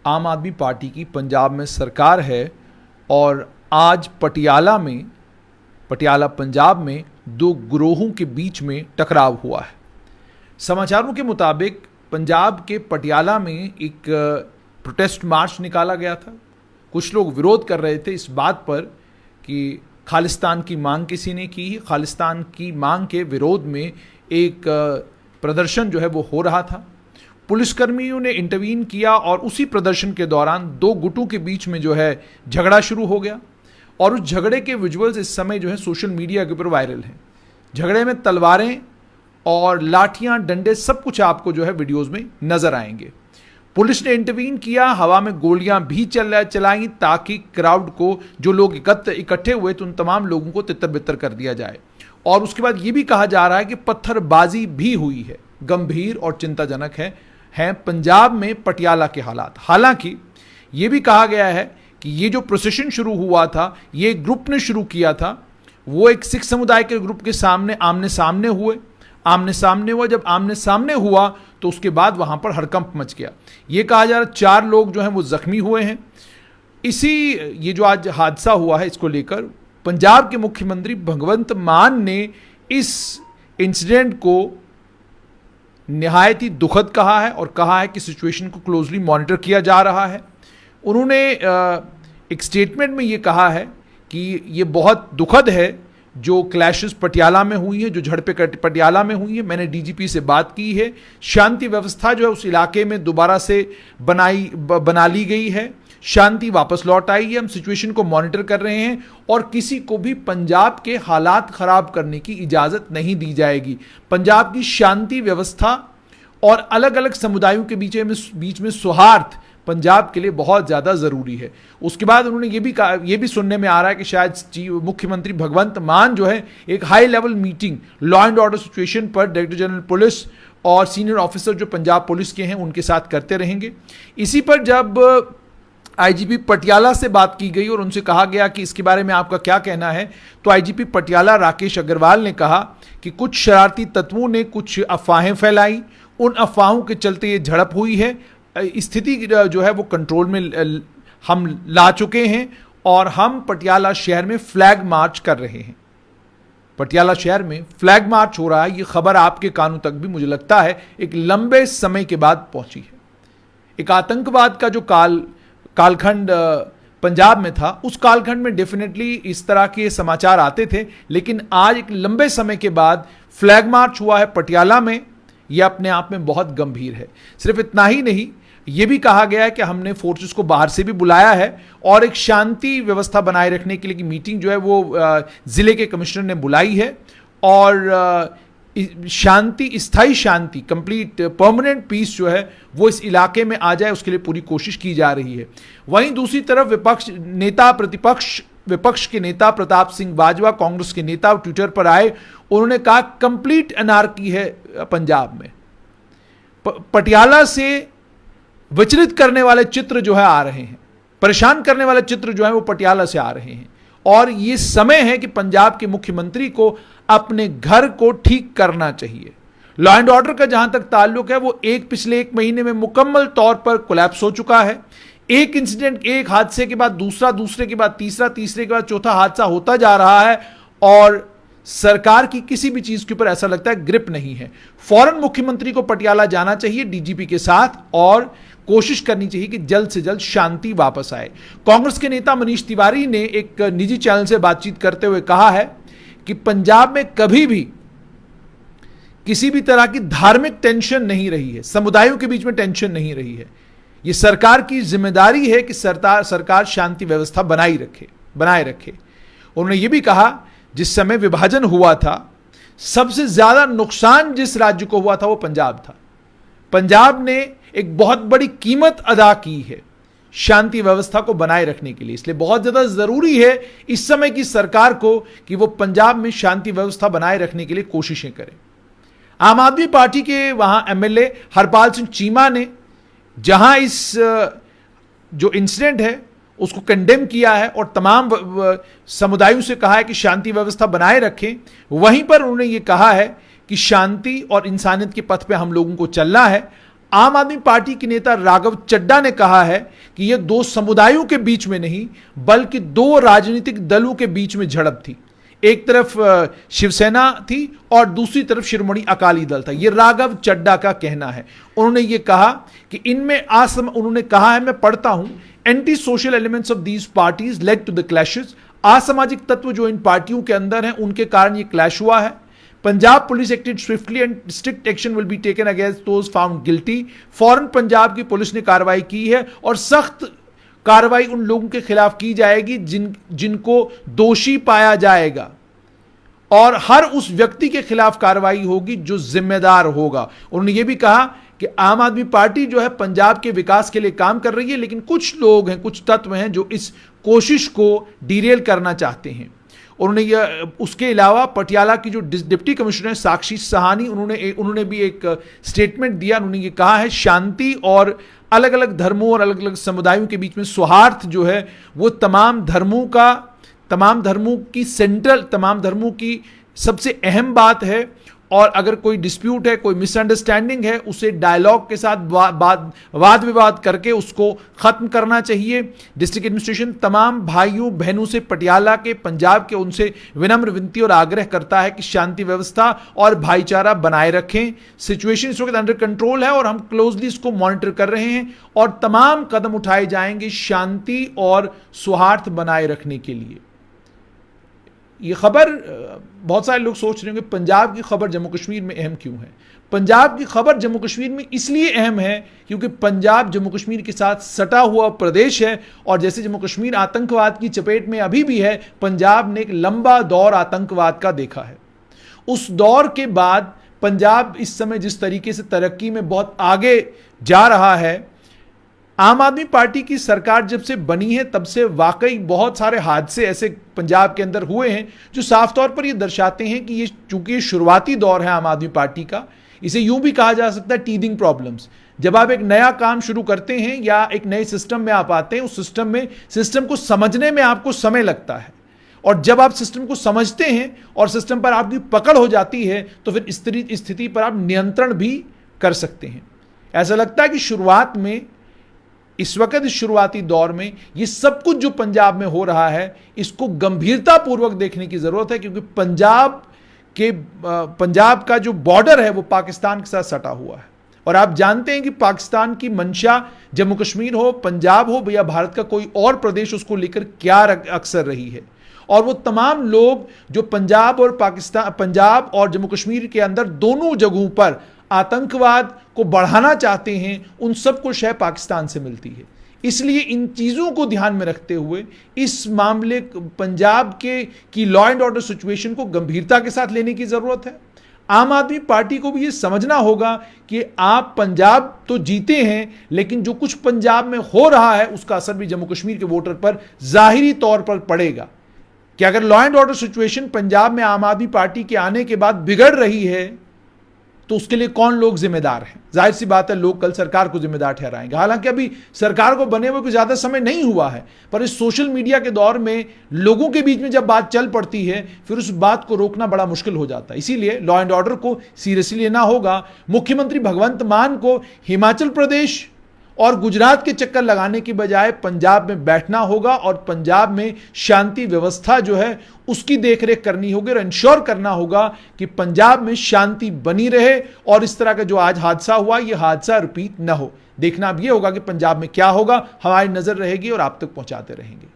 आम आदमी पार्टी की पंजाब में सरकार है और आज पटियाला पंजाब में दो गिरोहों के बीच में टकराव हुआ है। समाचारों के मुताबिक पंजाब के पटियाला में एक प्रोटेस्ट मार्च निकाला गया था। कुछ लोग विरोध कर रहे थे इस बात पर कि खालिस्तान की मांग किसी ने की है। खालिस्तान की मांग के विरोध में एक प्रदर्शन जो है वो हो रहा था। पुलिसकर्मियों ने इंटरवीन किया और उसी प्रदर्शन के दौरान दो गुटों के बीच में जो है झगड़ा शुरू हो गया और उस झगड़े के विजुअल्स इस समय जो है सोशल मीडिया के ऊपर वायरल हैं। झगड़े में तलवारें और लाठियां, डंडे, सब कुछ आपको जो है वीडियोस में नजर आएंगे। पुलिस ने इंटरवीन किया, हवा में गोलियां भी चलाई ताकि क्राउड को, जो लोग इकट्ठे हुए थे, उन तमाम लोगों को तितर बितर कर दिया जाए। और उसके बाद ये भी कहा जा रहा है कि पत्थरबाजी भी हुई है। गंभीर और चिंताजनक है पंजाब में पटियाला के हालात। हालांकि ये भी कहा गया है कि ये जो प्रोसेशन शुरू हुआ था, ये ग्रुप ने शुरू किया था, वो एक सिख समुदाय के ग्रुप के सामने आमने सामने हुआ। जब आमने सामने हुआ तो उसके बाद वहां पर हड़कंप मच गया। ये कहा जा रहा है 4 लोग जो हैं वो जख्मी हुए हैं। ये जो आज हादसा हुआ है, इसको लेकर पंजाब के मुख्यमंत्री भगवंत मान ने इस इंसिडेंट को निहायत ही दुखद कहा है और कहा है कि सिचुएशन को क्लोजली मॉनिटर किया जा रहा है। उन्होंने एक स्टेटमेंट में ये कहा है कि ये बहुत दुखद है जो क्लैशेस पटियाला में हुई है, जो झड़पें पटियाला में हुई है। मैंने डीजीपी से बात की है। शांति व्यवस्था जो है उस इलाके में दोबारा से बना ली गई है। शांति वापस लौट आई है। हम सिचुएशन को मॉनिटर कर रहे हैं और किसी को भी पंजाब के हालात खराब करने की इजाजत नहीं दी जाएगी। पंजाब की शांति व्यवस्था और अलग अलग समुदायों के बीच में सौहार्द पंजाब के लिए बहुत ज्यादा जरूरी है। उसके बाद उन्होंने ये भी कहा, ये भी सुनने में आ रहा है कि शायद मुख्यमंत्री भगवंत मान जो है एक high level meeting law and order situation पर डायरेक्टर जनरल पुलिस और सीनियर ऑफिसर जो पंजाब पुलिस के हैं उनके साथ करते रहेंगे। इसी पर जब आईजीपी पटियाला से बात की गई और उनसे कहा गया कि इसके बारे में आपका क्या कहना है, तो आईजीपी पटियाला राकेश अग्रवाल ने कहा कि कुछ शरारती तत्वों ने कुछ अफवाहें फैलाई। उन अफवाहों के चलते ये झड़प हुई है। स्थिति जो है वो कंट्रोल में हम ला चुके हैं और हम पटियाला शहर में फ्लैग मार्च कर रहे हैं। पटियाला शहर में फ्लैग मार्च हो रहा है। ये खबर आपके कानों तक भी मुझे लगता है एक लंबे समय के बाद पहुंची है। एक आतंकवाद का जो कालखंड पंजाब में था, उस कालखंड में डेफिनेटली इस तरह के समाचार आते थे, लेकिन आज एक लंबे समय के बाद फ्लैग मार्च हुआ है पटियाला में। यह अपने आप में बहुत गंभीर है। सिर्फ इतना ही नहीं, यह भी कहा गया है कि हमने फोर्सेस को बाहर से भी बुलाया है और एक शांति व्यवस्था बनाए रखने के लिए की मीटिंग जो है वो जिले के कमिश्नर ने बुलाई है और स्थायी शांति, कंप्लीट परमानेंट पीस जो है वो इस इलाके में आ जाए, उसके लिए पूरी कोशिश की जा रही है। वहीं दूसरी तरफ विपक्ष के नेता प्रताप सिंह बाजवा, कांग्रेस के नेता, ट्विटर पर आए। उन्होंने कहा कंप्लीट अनार्की है पंजाब में। पटियाला से विचलित करने वाले चित्र जो है आ रहे हैं, परेशान करने वाले चित्र जो है वो पटियाला से आ रहे हैं और ये समय है कि पंजाब के मुख्यमंत्री को अपने घर को ठीक करना चाहिए। लॉ एंड ऑर्डर का जहां तक ताल्लुक है वो पिछले एक महीने में मुकम्मल तौर पर कोलैप्स हो चुका है। एक इंसिडेंट, एक हादसे के बाद दूसरा, दूसरे के बाद तीसरा, तीसरे के बाद चौथा हादसा होता जा रहा है और सरकार की किसी भी चीज के ऊपर ऐसा लगता है ग्रिप नहीं है। फौरन मुख्यमंत्री को पटियाला जाना चाहिए डीजीपी के साथ और कोशिश करनी चाहिए कि जल्द से जल्द शांति वापस आए। कांग्रेस के नेता मनीष तिवारी ने एक निजी चैनल से बातचीत करते हुए कहा है कि पंजाब में कभी भी किसी भी तरह की धार्मिक टेंशन नहीं रही है, समुदायों के बीच में टेंशन नहीं रही है। यह सरकार की जिम्मेदारी है कि सरकार शांति व्यवस्था बनाए रखे। उन्होंने यह भी कहा जिस समय विभाजन हुआ था सबसे ज्यादा नुकसान जिस राज्य को हुआ था वो पंजाब था। पंजाब ने एक बहुत बड़ी कीमत अदा की है शांति व्यवस्था को बनाए रखने के लिए। इसलिए बहुत ज्यादा जरूरी है इस समय की सरकार को कि वो पंजाब में शांति व्यवस्था बनाए रखने के लिए कोशिशें करें। आम आदमी पार्टी के वहां एमएलए हरपाल सिंह चीमा ने जहां इस जो इंसिडेंट है उसको कंडेम किया है और तमाम समुदायों से कहा है कि शांति व्यवस्था बनाए रखें, वहीं पर उन्होंने ये कहा है कि शांति और इंसानियत के पथ पे हम लोगों को चलना है। आम आदमी पार्टी के नेता राघव चड्ढा ने कहा है कि यह दो समुदायों के बीच में नहीं बल्कि दो राजनीतिक दलों के बीच में झड़प थी। एक तरफ शिवसेना थी और दूसरी तरफ शिरोमणि अकाली दल था। यह राघव चड्ढा का कहना है। उन्होंने यह कहा कि इनमें उन्होंने कहा है, मैं पढ़ता हूं, anti social elements of these parties led to the clashes. असामाजिक तत्व जो इन पार्टियों के अंदर हैं उनके कारण यह क्लैश हुआ है। Punjab police acted swiftly and strict action will be taken against those found guilty. फौरन पंजाब की पुलिस ने कार्रवाई की है और सख्त कार्रवाई उन लोगों के खिलाफ की जाएगी जिनको दोषी पाया जाएगा और हर उस व्यक्ति के खिलाफ कार्रवाई होगी जो जिम्मेदार होगा। उन्होंने यह भी कहा कि आम आदमी पार्टी जो है पंजाब के विकास के लिए काम कर रही है, लेकिन कुछ लोग हैं, कुछ तत्व हैं जो इस कोशिश को डिरेल करना चाहते हैं। उन्होंने उसके अलावा पटियाला की जो डिप्टी कमिश्नर साक्षी सहानी, उन्होंने भी एक स्टेटमेंट दिया। उन्होंने ये कहा है शांति और अलग अलग धर्मों और अलग अलग समुदायों के बीच में सौहार्द जो है वो तमाम धर्मों की सबसे अहम बात है और अगर कोई डिस्प्यूट है, कोई मिसअंडरस्टैंडिंग है, उसे डायलॉग के साथ वाद विवाद करके उसको खत्म करना चाहिए। डिस्ट्रिक्ट एडमिनिस्ट्रेशन तमाम भाइयों बहनों से पटियाला के, पंजाब के, उनसे विनम्र विनती और आग्रह करता है कि शांति व्यवस्था और भाईचारा बनाए रखें। सिचुएशन इस वक्त अंडर कंट्रोल है और हम क्लोजली इसको मॉनिटर कर रहे हैं और तमाम कदम उठाए जाएंगे शांति और सौहार्द बनाए रखने के लिए। ये खबर, बहुत सारे लोग सोच रहे होंगे पंजाब की खबर जम्मू कश्मीर में अहम क्यों है। पंजाब की खबर जम्मू कश्मीर में इसलिए अहम है क्योंकि पंजाब जम्मू कश्मीर के साथ सटा हुआ प्रदेश है और जैसे जम्मू कश्मीर आतंकवाद की चपेट में अभी भी है, पंजाब ने एक लंबा दौर आतंकवाद का देखा है। उस दौर के बाद पंजाब इस समय जिस तरीके से तरक्की में बहुत आगे जा रहा है, आम आदमी पार्टी की सरकार जब से बनी है तब से वाकई बहुत सारे हादसे ऐसे पंजाब के अंदर हुए हैं जो साफ तौर पर ये दर्शाते हैं कि ये चूंकि ये शुरुआती दौर है आम आदमी पार्टी का, इसे यूं भी कहा जा सकता है टीदिंग प्रॉब्लम्स। जब आप एक नया काम शुरू करते हैं या एक नए सिस्टम में आप आते हैं, उस सिस्टम को समझने में आपको समय लगता है और जब आप सिस्टम को समझते हैं और सिस्टम पर आपकी पकड़ हो जाती है तो फिर इस स्थिति पर आप नियंत्रण भी कर सकते हैं। ऐसा लगता है कि शुरुआत में, इस वक्त इस शुरुआती दौर में ये सब कुछ जो पंजाब में हो रहा है इसको गंभीरतापूर्वक देखने की जरूरत है क्योंकि पंजाब का जो बॉर्डर है वो पाकिस्तान के साथ सटा हुआ है और आप जानते हैं कि पाकिस्तान की मंशा जम्मू कश्मीर हो, पंजाब हो या भारत का कोई और प्रदेश उसको लेकर क्या अक्सर रही है। और वो तमाम लोग जो पंजाब और जम्मू कश्मीर के अंदर दोनों जगहों पर आतंकवाद को बढ़ाना चाहते हैं, उन सबको शय पाकिस्तान से मिलती है। इसलिए इन चीज़ों को ध्यान में रखते हुए इस मामले पंजाब की लॉ एंड ऑर्डर सिचुएशन को गंभीरता के साथ लेने की ज़रूरत है। आम आदमी पार्टी को भी ये समझना होगा कि आप पंजाब तो जीते हैं, लेकिन जो कुछ पंजाब में हो रहा है उसका असर भी जम्मू कश्मीर के वोटर पर जाहिरी तौर पर पड़ेगा कि अगर law and order situation Punjab में आम आदमी पार्टी के आने के बाद बिगड़ रही है तो उसके लिए कौन लोग जिम्मेदार हैं। जाहिर सी बात है लोग कल सरकार को जिम्मेदार ठहराएंगे। हालांकि अभी सरकार को बने हुए कोई ज्यादा समय नहीं हुआ है, पर इस सोशल मीडिया के दौर में लोगों के बीच में जब बात चल पड़ती है फिर उस बात को रोकना बड़ा मुश्किल हो जाता है। इसीलिए लॉ एंड ऑर्डर को सीरियसली लेना होगा। मुख्यमंत्री भगवंत मान को हिमाचल प्रदेश और गुजरात के चक्कर लगाने की बजाय पंजाब में बैठना होगा और पंजाब में शांति व्यवस्था जो है उसकी देखरेख करनी होगी और इंश्योर करना होगा कि पंजाब में शांति बनी रहे और इस तरह का जो आज हादसा हुआ यह हादसा रिपीट न हो। देखना अब यह होगा कि पंजाब में क्या होगा, हमारी नजर रहेगी और आप तक पहुंचाते रहेंगे।